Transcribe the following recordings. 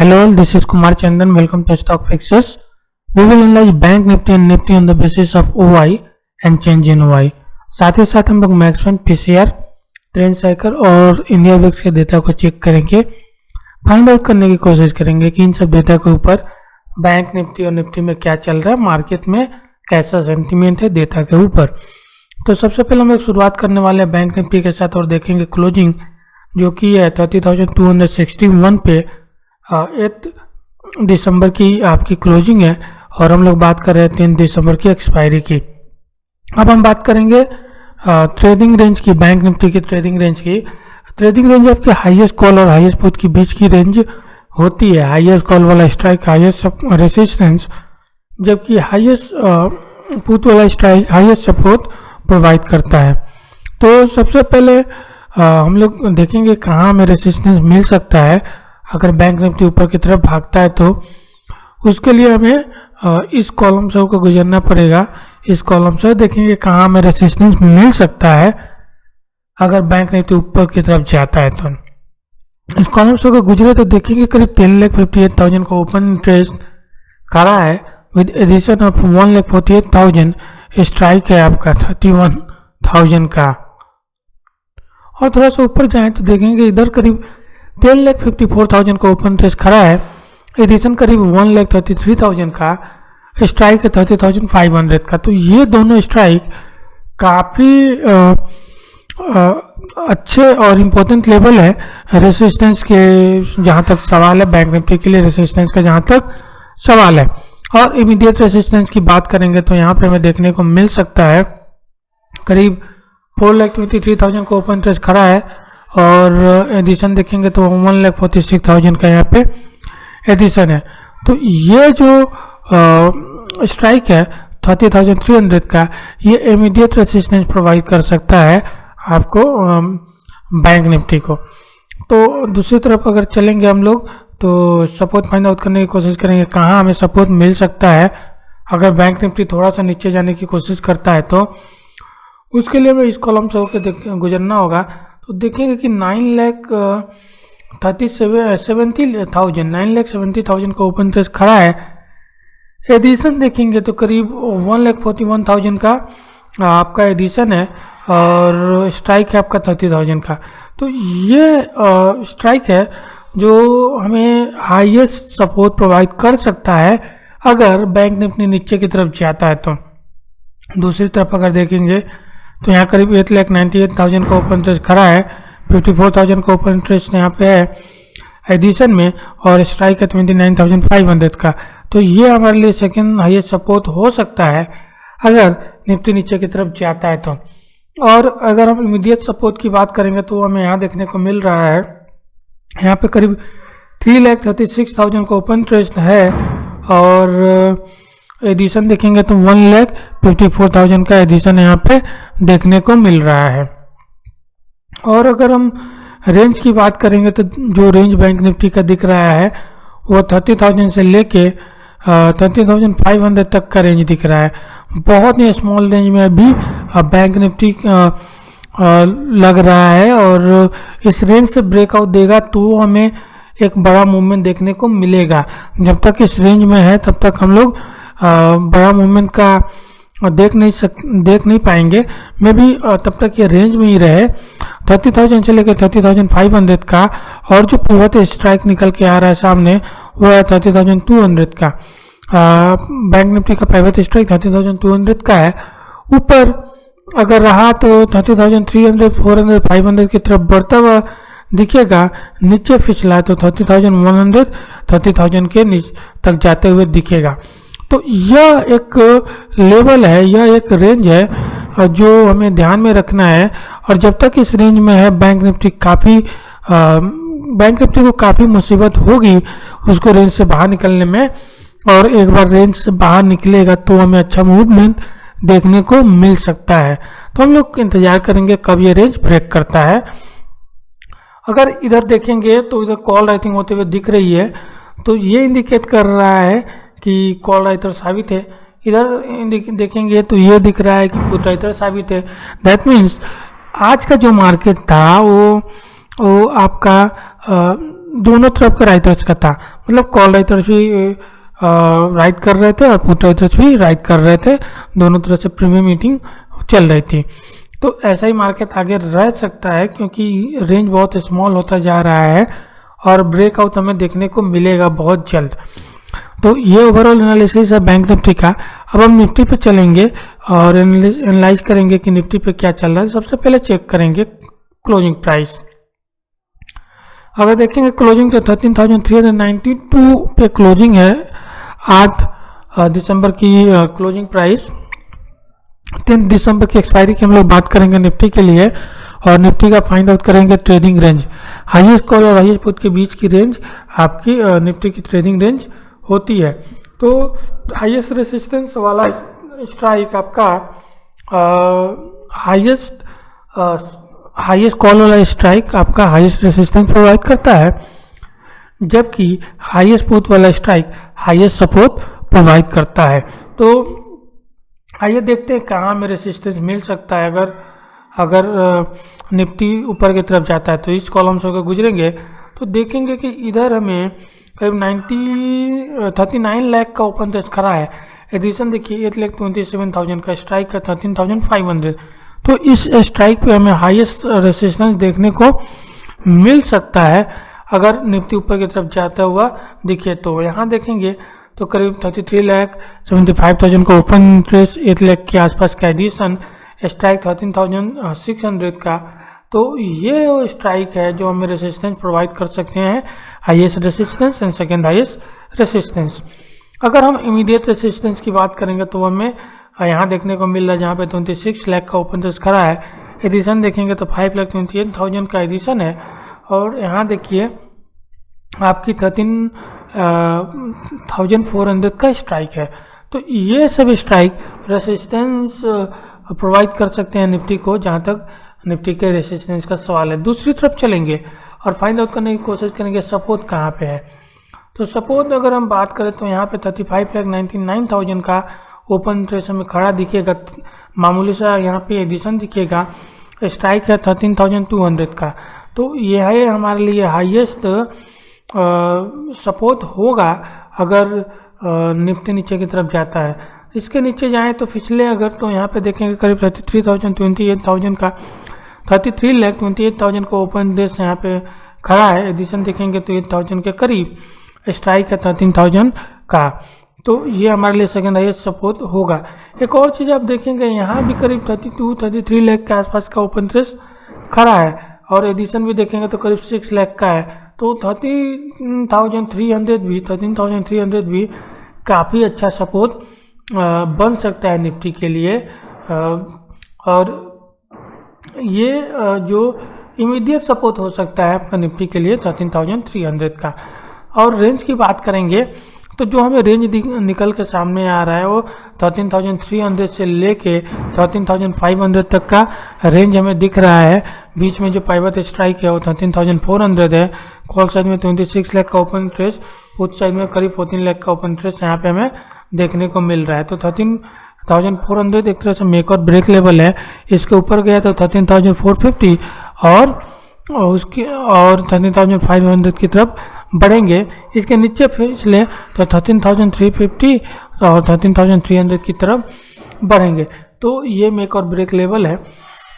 Hello, this is Kumar Chandan. Welcome to Stock Fixes. We will analyze Bank Nifty and Nifty on the basis of OI and change in OI. साथ ही साथ हम लोग मैक्सवेन PCR trend cycle और India VIX के data को check करेंगे, find out करने की कोशिश करेंगे कि इन सब डेटा के ऊपर बैंक निफ्टी और निफ्टी में क्या चल रहा है, मार्केट में कैसा सेंटीमेंट है डेटा के ऊपर। तो सबसे पहले हम लोग शुरुआत करने वाले हैं बैंक निफ्टी के साथ और देखेंगे क्लोजिंग जो कि है 30,261 पे 8 दिसंबर की आपकी क्लोजिंग है और हम लोग बात कर रहे हैं 3 दिसंबर की एक्सपायरी की। अब हम बात करेंगे ट्रेडिंग रेंज की, बैंक निफ्टी की ट्रेडिंग रेंज की। ट्रेडिंग रेंज आपके हाईएस्ट कॉल और हाईएस्ट पुट के बीच की रेंज होती है। हाईएस्ट कॉल वाला स्ट्राइक हाईएस्ट रेसिस्टेंस, जबकि हाईएस्ट पुट वाला स्ट्राइक हाईएस्ट सपोर्ट प्रोवाइड करता है। तो सबसे पहले हम लोग देखेंगे कहाँ हमें रेसिस्टेंस मिल सकता है। अगर बैंक निफ्टी ऊपर की तरफ भागता है तो उसके लिए हमें इस कॉलम से होकर गुजरना पड़ेगा। इस कॉलम से देखेंगे कहाँ हमें रेसिस्टेंस मिल सकता है अगर बैंक निफ्टी ऊपर की तरफ जाता है। तो इस कॉलम से होकर गुजरे तो देखेंगे करीब 10,58,000 का ओपन इंटरेस्ट खड़ा है विद एडिशन ऑफ 1,48,000। स्ट्राइक है आपका 31,000 का। और थोड़ा सा ऊपर जाए तो देखेंगे इधर करीब 10,54,000 का ओपन इंटरेस्ट खड़ा है, एडिशन करीब 1,33,000 का, स्ट्राइक है 30,500 का। तो ये दोनों स्ट्राइक काफ़ी अच्छे और इम्पोर्टेंट लेवल है रेसिस्टेंस के जहाँ तक सवाल है। बैंक निफ्टी के लिए रेसिस्टेंस का जहाँ तक सवाल है और इमीडिएट रेसिस्टेंस की बात करेंगे तो यहाँ पे हमें देखने को मिल सकता है करीब 4,23,000 का ओपन इंटरेस्ट खड़ा है और एडिशन देखेंगे तो 1,46,000 का यहाँ पे एडिशन है। तो ये जो स्ट्राइक है 30,300 का, ये इमीडिएट रेसिस्टेंस प्रोवाइड कर सकता है आपको बैंक निफ्टी को। तो दूसरी तरफ अगर चलेंगे हम लोग तो सपोर्ट फाइंड आउट करने की कोशिश करेंगे कहाँ हमें सपोर्ट मिल सकता है अगर बैंक निफ्टी थोड़ा सा नीचे जाने की कोशिश करता है। तो उसके लिए हमें इस कॉलम से होकर गुजरना होगा। तो देखेंगे कि 9,70,000 का ओपन इंटरेस्ट खड़ा है। एडिशन देखेंगे तो करीब 1,41,000 का आपका एडिशन है और स्ट्राइक है आपका 30,000 का। तो ये स्ट्राइक है जो हमें हाईएस्ट सपोर्ट प्रोवाइड कर सकता है अगर बैंक निफ्टी नीचे की तरफ जाता है। तो दूसरी तरफ अगर देखेंगे तो यहाँ करीब 8,98,000 का ओपन इंटरेस्ट खड़ा है, 54,000 का ओपन इंटरेस्ट यहाँ पे है एडिशन में और स्ट्राइक है 29,500 का। तो ये हमारे लिए सेकंड हाईएस्ट सपोर्ट हो सकता है अगर निफ्टी नीचे की तरफ जाता है। तो और अगर हम इमीडिएट सपोर्ट की बात करेंगे तो हमें यहाँ देखने को मिल रहा है, यहाँ पे करीब 3,36,000 का ओपन इंटरेस्ट है और एडिशन देखेंगे तो 1,54,000 का एडिशन यहाँ पे देखने को मिल रहा है। और अगर हम रेंज की बात करेंगे तो जो रेंज बैंक निफ्टी का दिख रहा है वो 30,000 से लेके 30,500 तक का रेंज दिख रहा है। बहुत ही स्मॉल रेंज में अभी बैंक निफ्टी लग रहा है और इस रेंज से ब्रेकआउट देगा तो हमें एक बड़ा मूवमेंट देखने को मिलेगा। जब तक इस रेंज में है तब तक हम लोग बड़ा मूवमेंट का देख नहीं पाएंगे। मे भी तब तक ये रेंज में ही रहे 30,000 से लेकर 30,500 का। और जो पिवट स्ट्राइक निकल के आ रहा है सामने वो है 30,200 का। बैंक निफ्टी का पिवट स्ट्राइक 30,200 का है। ऊपर अगर रहा तो 30,300, 400, 500 की तरफ बढ़ता हुआ दिखेगा, नीचे फिसला तो 30,100, 30,000 के नीचे तक जाते हुए दिखेगा। तो यह एक लेवल है, यह एक रेंज है जो हमें ध्यान में रखना है। और जब तक इस रेंज में है बैंक निफ्टी को काफ़ी मुसीबत होगी उसको रेंज से बाहर निकलने में। और एक बार रेंज से बाहर निकलेगा तो हमें अच्छा मूवमेंट देखने को मिल सकता है। तो हम लोग इंतजार करेंगे कब ये रेंज ब्रेक करता है। अगर इधर देखेंगे तो इधर कॉल राइटिंग होते हुए दिख रही है, तो ये इंडिकेट कर रहा है कि कॉल राइटर साबित है। इधर देखेंगे तो ये दिख रहा है कि पुट राइटर साबित है। दैट मीन्स आज का जो मार्केट था वो आपका दोनों तरफ के राइटर्स का था, मतलब कॉल राइटर्स भी राइट कर रहे थे और पुट राइटर्स भी राइट कर रहे थे, दोनों तरफ से प्रीमियम मीटिंग चल रही थी। तो ऐसा ही मार्केट आगे रह सकता है क्योंकि रेंज बहुत स्मॉल होता जा रहा है और ब्रेकआउट हमें देखने को मिलेगा बहुत जल्द। तो ये ओवरऑल एनालिसिस है बैंक निफ्टी का। अब हम निफ्टी पे चलेंगे और एनालाइज करेंगे कि निफ्टी पे क्या चल रहा है। सबसे पहले चेक करेंगे क्लोजिंग प्राइस। अगर देखेंगे क्लोजिंग तो 13,392 पे क्लोजिंग है। 8 दिसंबर की क्लोजिंग प्राइस। 10 दिसंबर की एक्सपायरी की हम लोग बात करेंगे निफ्टी के लिए और निफ्टी का फाइंड आउट करेंगे ट्रेडिंग रेंज। हाईएस्ट कॉल और हाईएस्ट पुट के बीच की रेंज आपकी निफ्टी की ट्रेडिंग रेंज होती है। तो हाईएस्ट रेसिस्टेंस वाला स्ट्राइक आपका हाईएस्ट कॉल वाला स्ट्राइक आपका हाईएस्ट रेसिस्टेंस प्रोवाइड करता है, जबकि हाईएस्ट पुट वाला स्ट्राइक हाईएस्ट सपोर्ट प्रोवाइड करता है। तो आइए देखते हैं कहाँ में रेसिस्टेंस मिल सकता है। अगर निफ्टी ऊपर की तरफ जाता है तो इस कॉलम से होकर गुजरेंगे तो देखेंगे कि इधर हमें करीब 39 लाख का ओपन टेस्ट खड़ा है। एडिशन देखिए 8,27,000 का, स्ट्राइक का 13,500। तो इस स्ट्राइक पे हमें हाईएस्ट रेसिस्टेंस देखने को मिल सकता है अगर निफ्टी ऊपर की तरफ जाता हुआ दिखे। तो यहाँ देखेंगे तो करीब 33,75,000 का ओपन इंटरेस्ट, 8 लाख के आसपास का एडिशन, स्ट्राइक 13,600 का। तो ये स्ट्राइक है जो हमें रेसिस्टेंस प्रोवाइड कर सकते हैं, highest resistance and second highest resistance. अगर हम इमीडिएट रेसिस्टेंस की बात करेंगे तो हमें यहाँ देखने को मिल रहा है जहाँ पे 26 लाख का ओपन इंटरेस्ट खड़ा है। एडिशन देखेंगे तो 5,28,000 का एडिशन है और यहाँ देखिए आपकी 13,400 का स्ट्राइक है। तो ये सब स्ट्राइक रेसिस्टेंस प्रोवाइड कर सकते हैं निफ्टी को, जहाँ तक निफ्टी के रेसिस्टेंस का सवाल है। दूसरी तरफ चलेंगे और फाइंड आउट करने की कोशिश करेंगे सपोर्ट कहाँ पे है। तो सपोर्ट अगर हम बात करें तो यहाँ पे 35,99,000 का ओपन इंटरेस्ट हमें खड़ा दिखेगा, मामूली सा यहाँ पे एडिशन दिखेगा, स्ट्राइक है 13,200 का। तो यह है हमारे लिए हाईएस्ट सपोर्ट होगा अगर निफ्टी नीचे की तरफ जाता है। इसके नीचे जाएं तो पिछले अगर तो यहाँ पे देखेंगे करीब 33,28,000 का, 33,28,000 का ओपन इंटरेस्ट यहाँ पे खड़ा है। एडिशन देखेंगे तो 8,000 के करीब, स्ट्राइक है 13,000 का। तो ये हमारे लिए सेकेंड हाईएस्ट सपोर्ट होगा। एक और चीज़ आप देखेंगे यहाँ भी करीब 33 लाख के आसपास का ओपन इंटरेस्ट खड़ा है और एडिशन भी देखेंगे तो करीब 6 लाख का है। तो 13,300 भी काफ़ी अच्छा सपोर्ट बन सकता है निफ्टी के लिए। और ये जो इमीडिएट सपोर्ट हो सकता है आपका निफ्टी के लिए 13,300 का। और रेंज की बात करेंगे तो जो हमें रेंज निकल के सामने आ रहा है वो 13,300 से लेके 13,500 तक का रेंज हमें दिख रहा है। बीच में जो पाइवट स्ट्राइक है वो 13,400 है। कॉल साइड में 26 लाख का ओपन इंटरेस्ट, पुट साइड में करीब 14 लाख का ओपन इंटरेस्ट यहाँ पे हमें देखने को मिल रहा है। तो 13,400 एक तरह से मेक और ब्रेक लेवल है। इसके ऊपर गया तो 13,450 और 13,500 की तरफ बढ़ेंगे। इसके नीचे फिसले तो 13,350 और 13,300 की तरफ बढ़ेंगे। तो ये मेक और ब्रेक लेवल है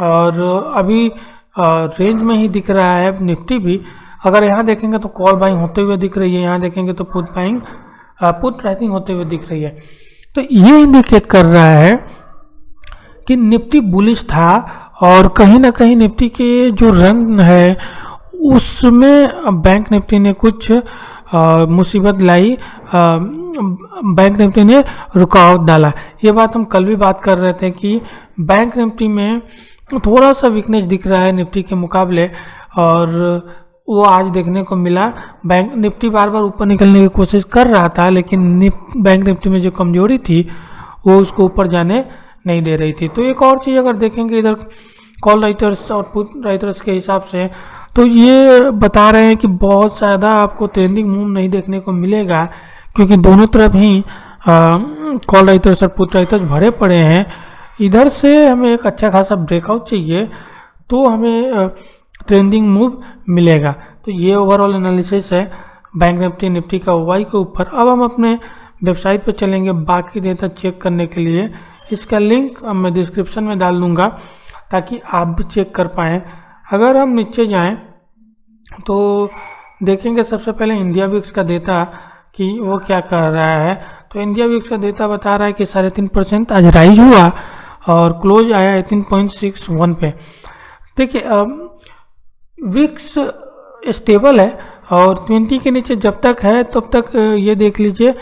और अभी रेंज में ही दिख रहा है निफ्टी भी। अगर यहाँ देखेंगे तो कॉल बाइंग होते हुए दिख रही है, यहाँ देखेंगे तो पुट राइटिंग होते हुए दिख रही है। तो ये इंडिकेट कर रहा है कि निफ्टी बुलिश था और कहीं ना कहीं निफ्टी के जो रन है उसमें बैंक निफ्टी ने कुछ मुसीबत लाई, बैंक निफ्टी ने रुकावट डाला। ये बात हम कल भी बात कर रहे थे कि बैंक निफ्टी में थोड़ा सा वीकनेस दिख रहा है निफ्टी के मुकाबले और वो आज देखने को मिला। बैंक निफ्टी बार बार ऊपर निकलने की कोशिश कर रहा था लेकिन बैंक निफ्टी में जो कमजोरी थी वो उसको ऊपर जाने नहीं दे रही थी। तो एक और चीज़ अगर देखेंगे इधर कॉल राइटर्स और पुट राइटर्स के हिसाब से तो ये बता रहे हैं कि बहुत ज़्यादा आपको ट्रेंडिंग मूव नहीं देखने को मिलेगा क्योंकि दोनों तरफ ही कॉल राइटर्स और पुट राइटर्स भरे पड़े हैं। इधर से हमें एक अच्छा खासा ब्रेकआउट चाहिए तो हमें ट्रेंडिंग मूव मिलेगा। तो ये ओवरऑल एनालिसिस है बैंक निफ्टी का वाई के ऊपर। अब हम अपने वेबसाइट पर चलेंगे बाकी डेटा चेक करने के लिए। इसका लिंक मैं डिस्क्रिप्शन में डाल दूँगा ताकि आप भी चेक कर पाएँ। अगर हम नीचे जाएं तो देखेंगे सबसे पहले इंडिया विक्स का डेटा कि वो क्या कर रहा है। तो इंडिया विक्स का डेटा बता रहा है कि 3.5% आज राइज हुआ और क्लोज आया 18.61 पे। देखिए विक्स स्टेबल है और 20 के नीचे जब तक है तब तक ये देख लीजिए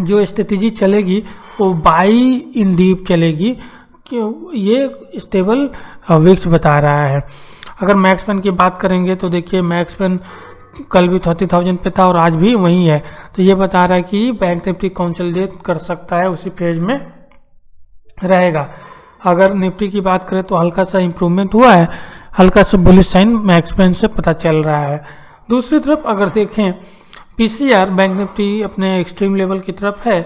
जो स्ट्रेटेजी चलेगी वो बाई इन डीप चलेगी, कि ये स्टेबल विक्स बता रहा है। अगर मैक्स पेन की बात करेंगे तो देखिए मैक्स पेन कल भी 30,000 पे था और आज भी वही है। तो ये बता रहा है कि बैंक निफ्टी कंसोलिडेट कर सकता है, उसी पेज में रहेगा। अगर निफ्टी की बात करें तो हल्का सा इम्प्रूवमेंट हुआ है, हल्का सा बुलिश साइन मैक्स पेन से पता चल रहा है। दूसरी तरफ अगर देखें पीसीआर बैंक निफ्टी अपने एक्सट्रीम लेवल की तरफ है,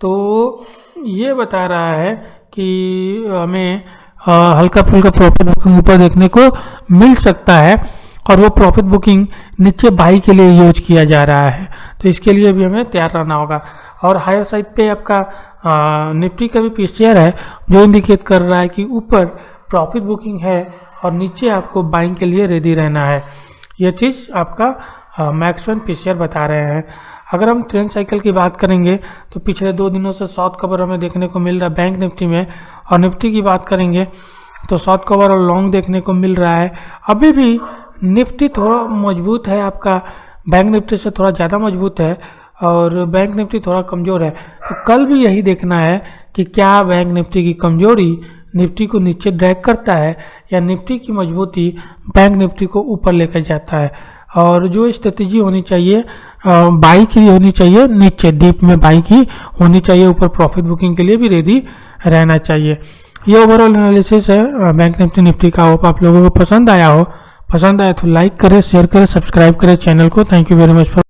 तो ये बता रहा है कि हमें हल्का फुल्का प्रॉफिट बुकिंग ऊपर देखने को मिल सकता है और वो प्रॉफिट बुकिंग नीचे बाई के लिए यूज किया जा रहा है। तो इसके लिए भी हमें तैयार रहना होगा। और हायर साइड पे आपका निफ्टी का भी पीसीआर है जो इंडिकेट कर रहा है कि ऊपर प्रॉफिट बुकिंग है और नीचे आपको बाइंग के लिए रेडी रहना है। यह चीज़ आपका मैक्स पेन पीसीआर बता रहे हैं। अगर हम ट्रेंड साइकिल की बात करेंगे तो पिछले 2 दिनों से शॉर्ट कवर हमें देखने को मिल रहा है बैंक निफ्टी में, और निफ्टी की बात करेंगे तो शॉर्ट कवर और लॉन्ग देखने को मिल रहा है। अभी भी निफ्टी थोड़ा मजबूत है, आपका बैंक निफ्टी से थोड़ा ज़्यादा मजबूत है और बैंक निफ्टी थोड़ा कमज़ोर है। तो कल भी यही देखना है कि क्या बैंक निफ्टी की कमज़ोरी निफ्टी को नीचे ड्रैग करता है या निफ्टी की मजबूती बैंक निफ्टी को ऊपर लेकर जाता है। और जो स्ट्रेटेजी होनी चाहिए बाई की होनी चाहिए, नीचे डीप में बाई की होनी चाहिए, ऊपर प्रॉफिट बुकिंग के लिए भी रेडी रहना चाहिए। ये ओवरऑल एनालिसिस है बैंक निफ्टी का। होप आप लोगों को पसंद आया हो। पसंद आया तो लाइक करें, शेयर करें, सब्सक्राइब करें चैनल को। Thank you very much for